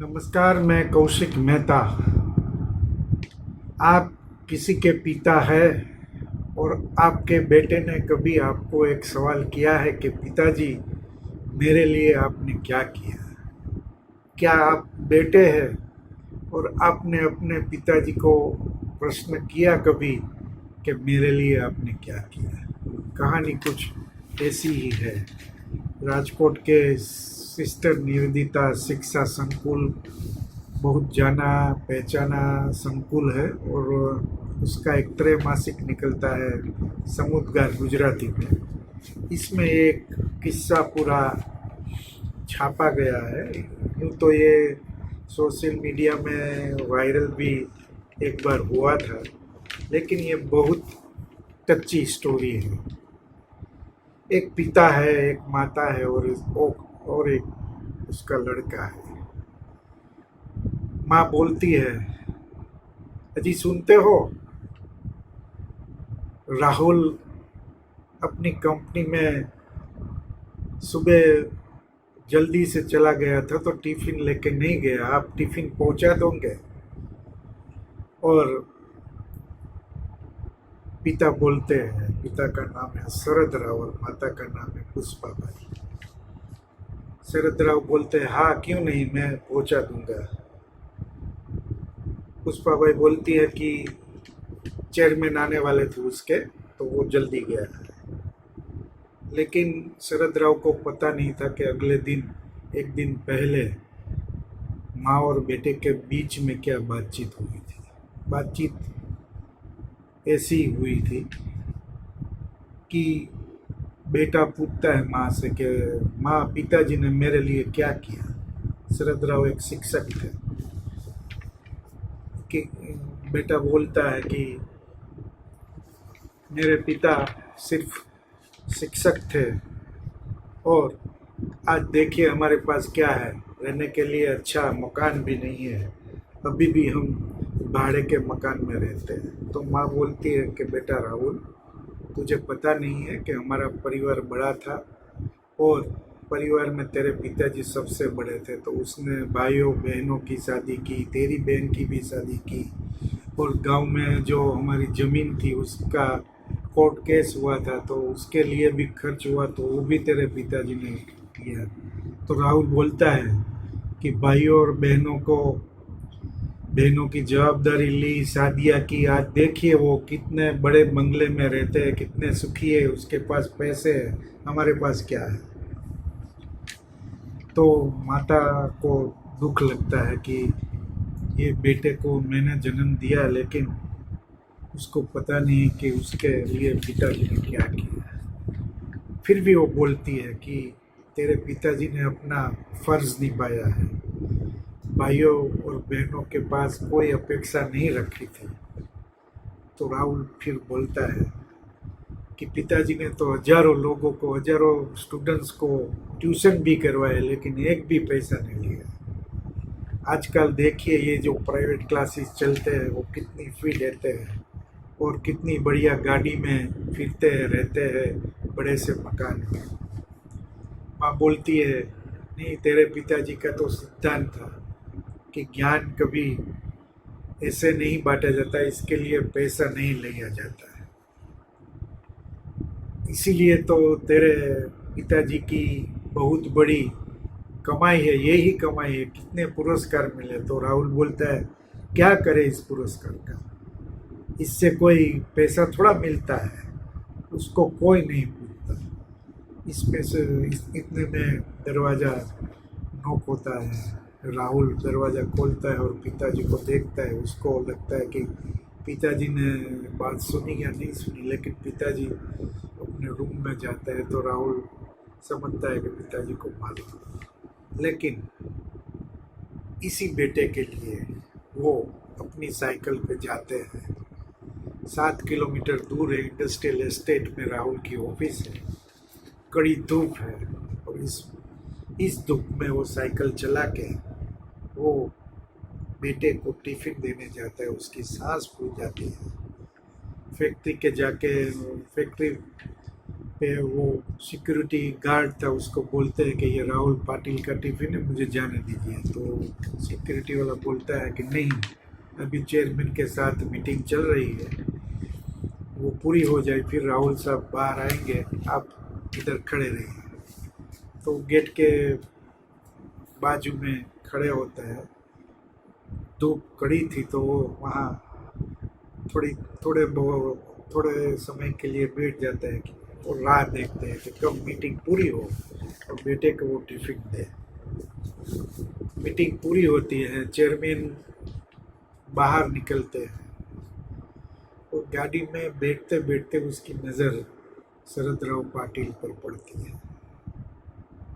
नमस्कार, मैं कौशिक मेहता। आप किसी के पिता है और आपके बेटे ने कभी आपको एक सवाल किया है कि पिताजी, मेरे लिए आपने क्या किया? क्या आप बेटे हैं और आपने अपने पिताजी को प्रश्न किया कभी कि मेरे लिए आपने क्या किया? कहानी कुछ ऐसी ही है। राजकोट के सिस्टर निवेदिता शिक्षा संकुल बहुत जाना पहचाना संकुल है और उसका एक त्रैमासिक निकलता है समुद्रगार गुजराती में। इसमें एक किस्सा पूरा छापा गया है। यूँ तो ये सोशल मीडिया में वायरल भी एक बार हुआ था, लेकिन ये बहुत टच्ची स्टोरी है। एक पिता है, एक माता है और एक उसका लड़का है। माँ बोलती है, अजी सुनते हो, राहुल अपनी कंपनी में सुबह जल्दी से चला गया था तो टिफिन लेके नहीं गया, आप टिफिन पहुंचा दोगे? और पिता बोलते हैं, पिता का नाम है शरद राव और माता का नाम है पुष्पा बाई। शरद राव बोलते हैं, हाँ क्यों नहीं, मैं पहुंचा दूंगा। पुष्पा बाई बोलती है कि चेयरमैन आने वाले थे उसके, तो वो जल्दी गया है। लेकिन शरद राव को पता नहीं था कि अगले दिन, एक दिन पहले, माँ और बेटे के बीच में क्या बातचीत हुई थी। बातचीत ऐसी हुई थी कि बेटा पूछता है माँ से कि माँ, पिताजी ने मेरे लिए क्या किया? शरद राव एक शिक्षक थे कि बेटा बोलता है कि मेरे पिता सिर्फ शिक्षक थे और आज देखिए हमारे पास क्या है, रहने के लिए अच्छा मकान भी नहीं है, अभी भी हम भाड़े के मकान में रहते हैं। तो माँ बोलती है कि बेटा राहुल, तुझे पता नहीं है कि हमारा परिवार बड़ा था और परिवार में तेरे पिताजी सबसे बड़े थे, तो उसने भाइयों बहनों की शादी की, तेरी बहन की भी शादी की, और गांव में जो हमारी ज़मीन थी उसका कोर्ट केस हुआ था तो उसके लिए भी खर्च हुआ, तो वो भी तेरे पिताजी ने किया। तो राहुल बोलता है कि भाइयों और बहनों की जवाबदारी ली, शादियाँ की, आज देखिए वो कितने बड़े बंगले में रहते हैं, कितने सुखी है, उसके पास पैसे है, हमारे पास क्या है? तो माता को दुख लगता है कि ये बेटे को मैंने जन्म दिया, लेकिन उसको पता नहीं कि उसके लिए पिताजी ने क्या किया। फिर भी वो बोलती है कि तेरे पिताजी ने अपना फर्ज निभाया है, भाइयों और बहनों के पास कोई अपेक्षा नहीं रखी थी। तो राहुल फिर बोलता है कि पिताजी ने तो हजारों लोगों को, हजारों स्टूडेंट्स को ट्यूशन भी करवाए, लेकिन एक भी पैसा नहीं लिया। आजकल देखिए ये जो प्राइवेट क्लासेस चलते हैं वो कितनी फी लेते हैं और कितनी बढ़िया गाड़ी में फिरते हैं, रहते हैं बड़े से मकान में। माँ बोलती है, नहीं, तेरे पिताजी का तो सिद्धांत था कि ज्ञान कभी ऐसे नहीं बांटा जाता, इसके लिए पैसा नहीं लिया जाता है। इसीलिए तो तेरे पिताजी की बहुत बड़ी कमाई है, यही कमाई है, कितने पुरस्कार मिले। तो राहुल बोलता है, क्या करे इस पुरस्कार का, इससे कोई पैसा थोड़ा मिलता है, उसको कोई नहीं पूछता। इसमें से इतने में दरवाज़ा नॉक होता है। राहुल दरवाज़ा खोलता है और पिताजी को देखता है। उसको लगता है कि पिताजी ने बात सुनी या नहीं सुनी, लेकिन पिताजी अपने रूम में जाते हैं तो राहुल समझता है कि पिताजी को मालूम। लेकिन इसी बेटे के लिए वो अपनी साइकिल पे जाते हैं। 7 किलोमीटर दूर है, इंडस्ट्रियल एस्टेट में राहुल की ऑफिस है। कड़ी धूप है और इस धूप में वो साइकिल चला के वो बेटे को टिफिन देने जाता है। उसकी सांस फूल जाती है। फैक्ट्री पे वो सिक्योरिटी गार्ड था, उसको बोलते हैं कि ये राहुल पाटिल का टिफिन है, मुझे जाने दीजिए। तो सिक्योरिटी वाला बोलता है कि नहीं, अभी चेयरमैन के साथ मीटिंग चल रही है, वो पूरी हो जाए फिर राहुल साहब बाहर आएंगे, आप इधर खड़े रहिए। तो गेट के बाजू में खड़े होता है। धूप कड़ी थी तो वो वहाँ थोड़ी थोड़े समय के लिए बैठ जाता है कि और राह देखते हैं कि कब मीटिंग पूरी हो और बेटे को वो टिफिन दे। मीटिंग पूरी होती है, चेयरमैन बाहर निकलते हैं और गाड़ी में बैठते बैठते उसकी नज़र शरद राव पाटिल पर पड़ती है।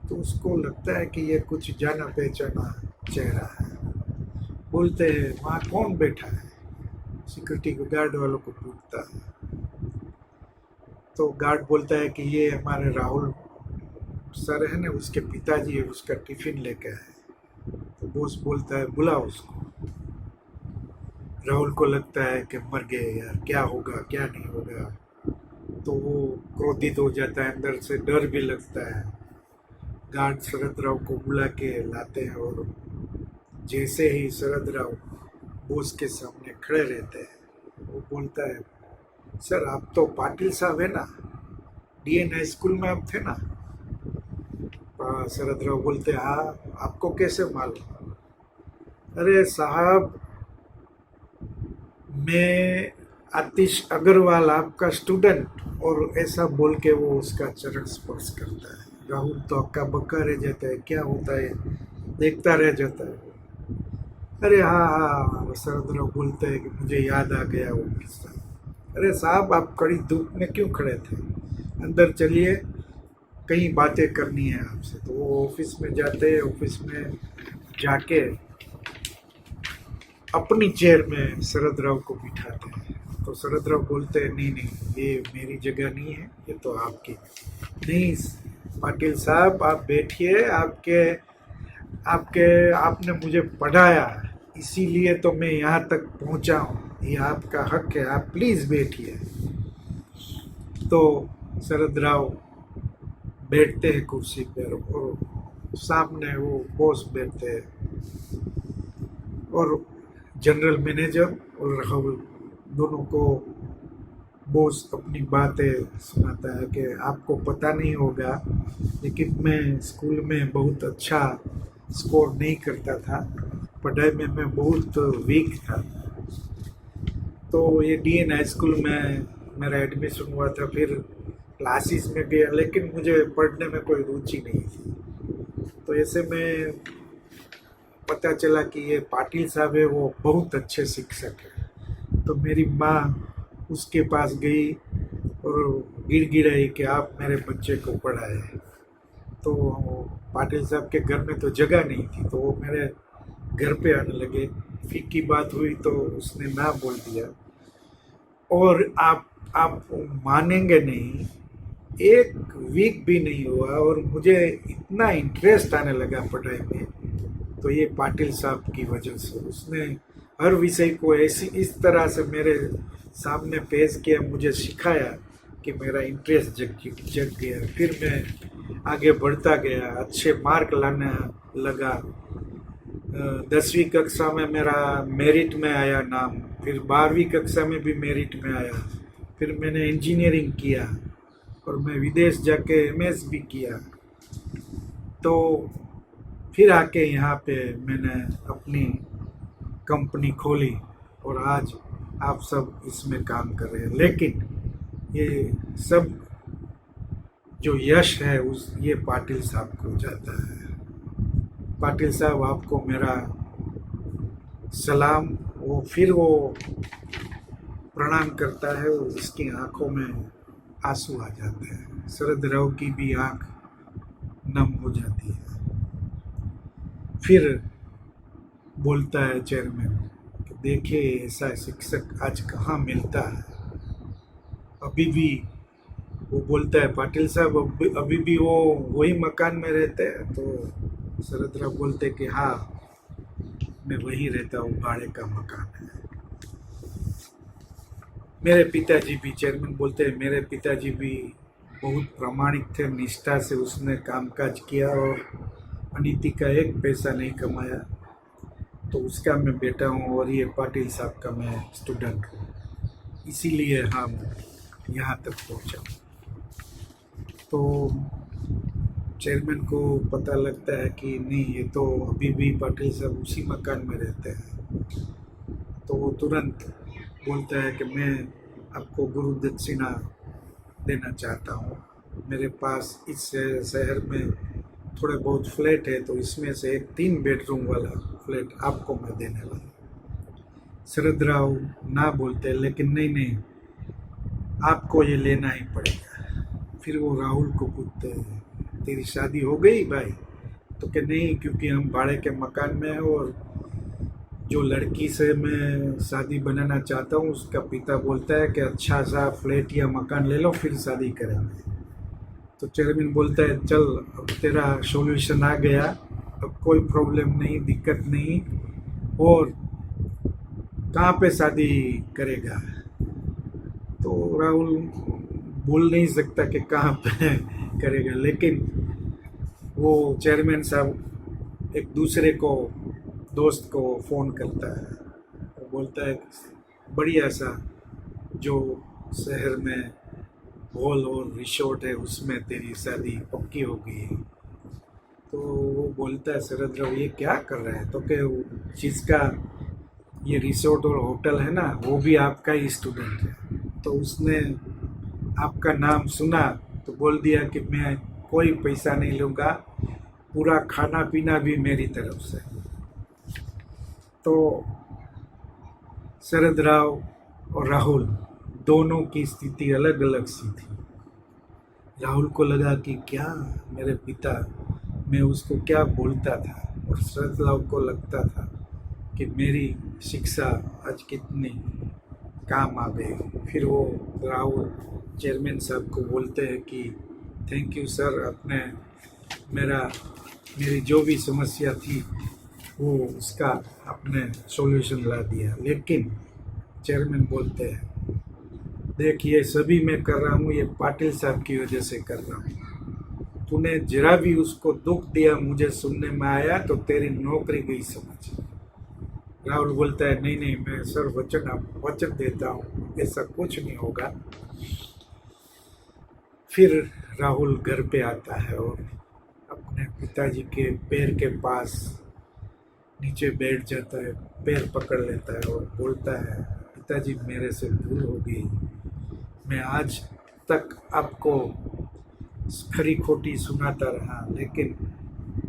तो उसको लगता है कि ये कुछ जाना पहचाना चेहरा है। बोलते हैं वहाँ कौन बैठा है, सिक्योरिटी गार्ड वालों को पूछता है। तो गार्ड बोलता है कि ये हमारे राहुल सर है ना, उसके पिताजी है, उसका टिफिन लेके आए। तो बॉस बोलता है बुलाओ उसको। राहुल को लगता है कि मर गए यार, क्या होगा क्या नहीं होगा। तो वो क्रोधित हो जाता है, अंदर से डर भी लगता है। गार्ड शरद राव को बुला के लाते हैं और जैसे ही शरद राव बॉस के सामने खड़े रहते हैं, वो बोलता है सर आप तो पाटिल साहब है ना, डीएन हाई स्कूल में आप थे ना। शरद राव बोलते हाँ, आपको कैसे मालूम। अरे साहब, मैं आतिश अग्रवाल आपका स्टूडेंट। और ऐसा बोल के वो उसका चरण स्पर्श करता है। राहुल तो अक्का बक्का रह जाता है, क्या होता है देखता रह जाता है। अरे हाँ हाँ, शरद राव बोलते हैं कि मुझे याद आ गया वो किस्सा। अरे साहब, आप कड़ी धूप में क्यों खड़े थे, अंदर चलिए, कई बातें करनी है आपसे। तो वो ऑफिस में जाते हैं, ऑफिस में जाके अपनी चेयर में शरद राव को बिठाते हैं। तो शरद राव बोलते हैं नहीं नहीं, ये मेरी जगह नहीं है, ये तो आपकी। नहीं पाटिल साहब, आप बैठिए, आपके आपके आपने मुझे पढ़ाया, इसीलिए तो मैं यहाँ तक पहुँचा हूँ, ये आपका हक है, आप प्लीज़ बैठिए। तो शरद राव बैठते हैं कुर्सी पर और सामने वो बॉस बैठते हैं और जनरल मैनेजर और राहुल दोनों को बॉस अपनी बातें सुनाता है कि आपको पता नहीं होगा, लेकिन मैं स्कूल में बहुत अच्छा स्कोर नहीं करता था, पढ़ाई में मैं बहुत वीक था। तो ये डीएन हाई स्कूल में मेरा एडमिशन हुआ था, फिर क्लासेस में गया, लेकिन मुझे पढ़ने में कोई रुचि नहीं थी। तो ऐसे में पता चला कि ये पाटिल साहब है, वो बहुत अच्छे शिक्षक है। तो मेरी माँ उसके पास गई और गिड़गिड़ाई कि आप मेरे बच्चे को पढ़ाए। तो पाटिल साहब के घर में तो जगह नहीं थी, तो वो मेरे घर पे आने लगे। फी की बात हुई तो उसने ना बोल दिया। और आप मानेंगे नहीं, एक वीक भी नहीं हुआ और मुझे इतना इंटरेस्ट आने लगा पढ़ाई में। तो ये पाटिल साहब की वजह से, उसने हर विषय को ऐसी इस तरह से मेरे सामने पेश किया, मुझे सिखाया कि मेरा इंटरेस्ट जग गया। फिर मैं आगे बढ़ता गया, अच्छे मार्क लाने लगा। 10वीं कक्षा में मेरा मेरिट में आया नाम, फिर 12वीं कक्षा में भी मेरिट में आया। फिर मैंने इंजीनियरिंग किया और मैं विदेश जाके एमएस भी किया। तो फिर आके यहाँ पे मैंने अपनी कंपनी खोली और आज आप सब इसमें काम कर रहे हैं। लेकिन ये सब जो यश है उस ये पाटिल साहब को जाता है। पाटिल साहब, आपको मेरा सलाम। वो प्रणाम करता है और उसकी आंखों में आंसू आ जाते हैं। शरद राव की भी आंख नम हो जाती है। फिर बोलता है चेयरमैन कि देखिए, ऐसा शिक्षक आज कहाँ मिलता है। अभी भी वो बोलता है पाटिल साहब, अभी भी वो वही मकान में रहते हैं। तो शरद राव बोलते कि हाँ, मैं वहीं रहता हूँ, भाड़े का मकान है। मेरे पिताजी भी, चेयरमैन बोलते हैं, मेरे पिताजी भी बहुत प्रामाणिक थे, निष्ठा से उसने कामकाज किया और अनीति का एक पैसा नहीं कमाया। तो उसका मैं बेटा हूँ और ये पाटिल साहब का मैं स्टूडेंट हूँ, इसीलिए हम यहाँ तक पहुँचा। तो चेयरमैन को पता लगता है कि नहीं, ये तो अभी भी पाटिल साहब उसी मकान में रहते हैं। तो वो तुरंत बोलता है कि मैं आपको गुरु दक्षिणा देना चाहता हूँ। मेरे पास इस शहर में थोड़े बहुत फ्लैट है, तो इसमें से एक 3 बेडरूम वाला फ्लैट आपको मैं देने वाला। शरद राव ना बोलते, लेकिन नहीं, आपको ये लेना ही पड़ेगा। फिर वो राहुल को पूछते हैं, तेरी शादी हो गई भाई? तो कि नहीं, क्योंकि हम भाड़े के मकान में हैं और जो लड़की से मैं शादी बनाना चाहता हूँ उसका पिता बोलता है कि अच्छा सा फ्लैट या मकान ले लो फिर शादी करेंगे। तो चेयरमैन बोलता है, चल अब तेरा सॉल्यूशन आ गया, अब कोई प्रॉब्लम नहीं, दिक्कत नहीं। और कहाँ पे शादी करेगा? तो राहुल बोल नहीं सकता कि कहाँ पे करेगा, लेकिन वो चेयरमैन साहब एक दूसरे को दोस्त को फ़ोन करता है। वो बोलता है बढ़िया सा जो शहर में हॉल और रिसोर्ट है उसमें तेरी शादी पक्की हो गई है। तो वो बोलता है, शरद राव ये क्या कर रहा है? तो कि जिसका ये रिसोर्ट और होटल है ना, वो भी आपका ही स्टूडेंट है। तो उसने आपका नाम सुना तो बोल दिया कि मैं कोई पैसा नहीं लूँगा, पूरा खाना पीना भी मेरी तरफ से। तो शरद राव और राहुल दोनों की स्थिति अलग अलग सी थी। राहुल को लगा कि क्या मेरे पिता, मैं उसको क्या बोलता था, और शरद राव को लगता था कि मेरी शिक्षा आज कितनी काम आ गई। फिर वो राहुल चेयरमैन साहब को बोलते हैं कि थैंक यू सर, आपने मेरी जो भी समस्या थी वो उसका आपने सॉल्यूशन ला दिया। लेकिन चेयरमैन बोलते हैं, देख ये सभी मैं कर रहा हूँ, ये पाटिल साहब की वजह से कर रहा हूँ। तूने जरा भी उसको दुख दिया, मुझे सुनने में आया तो तेरी नौकरी गई समझ। राहुल बोलता है, नहीं, मैं सर वचन देता हूँ, ऐसा कुछ नहीं होगा। फिर राहुल घर पे आता है और अपने पिताजी के पैर के पास नीचे बैठ जाता है, पैर पकड़ लेता है और बोलता है, पिताजी मेरे से भूल हो गई, मैं आज तक आपको खरी खोटी सुनाता रहा, लेकिन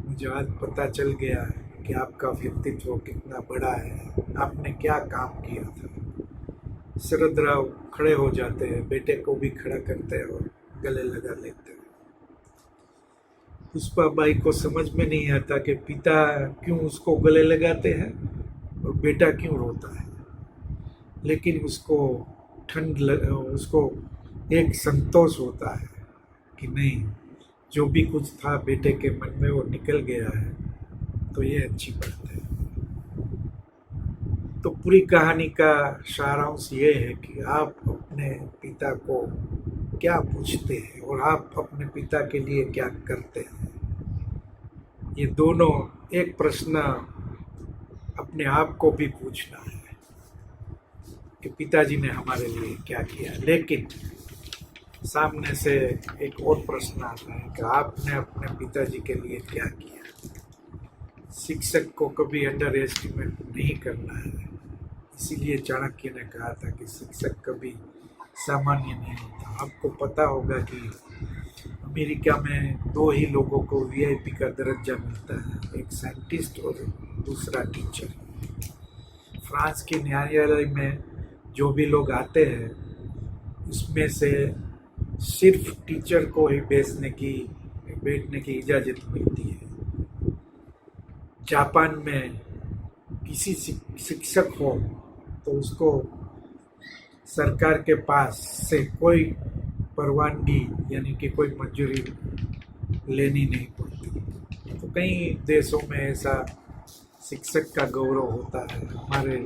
मुझे आज पता चल गया कि आपका व्यक्तित्व कितना बड़ा है, आपने क्या काम किया था। शरद राव खड़े हो जाते हैं, बेटे को भी खड़ा करते हैं और गले लगा लेते हैं। पुष्पा बाई को समझ में नहीं आता कि पिता क्यों उसको गले लगाते हैं और बेटा क्यों रोता है, लेकिन उसको उसको एक संतोष होता है कि नहीं, जो भी कुछ था बेटे के मन में वो निकल गया है, तो ये अच्छी बात है। तो पूरी कहानी का सारांश ये है कि आप अपने पिता को क्या पूछते हैं और आप अपने पिता के लिए क्या करते हैं। ये दोनों एक प्रश्न अपने आप को भी पूछना है कि पिताजी ने हमारे लिए क्या किया। लेकिन सामने से एक और प्रश्न आता है कि आपने अपने पिताजी के लिए क्या किया। शिक्षक को कभी अंडर एस्टिमेट नहीं करना है, इसीलिए चाणक्य ने कहा था कि शिक्षक कभी सामान्य नहीं होता। आपको पता होगा कि अमेरिका में 2 ही लोगों को वीआईपी का दर्जा मिलता है, एक साइंटिस्ट और दूसरा टीचर। फ्रांस के न्यायालय में जो भी लोग आते हैं उसमें से सिर्फ टीचर को ही बैठने की इजाज़त मिलती है। जापान में किसी शिक्षक हो तो उसको सरकार के पास से कोई परवानगी यानी कि कोई मंजूरी लेनी नहीं पड़ती। तो कई देशों में ऐसा शिक्षक का गौरव होता है। हमारे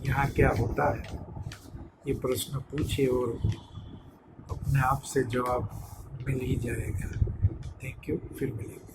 यहाँ क्या होता है, ये प्रश्न पूछिए और अपने आप से जवाब मिल ही जाएगा। थैंक यू, फिर मिलेंगे।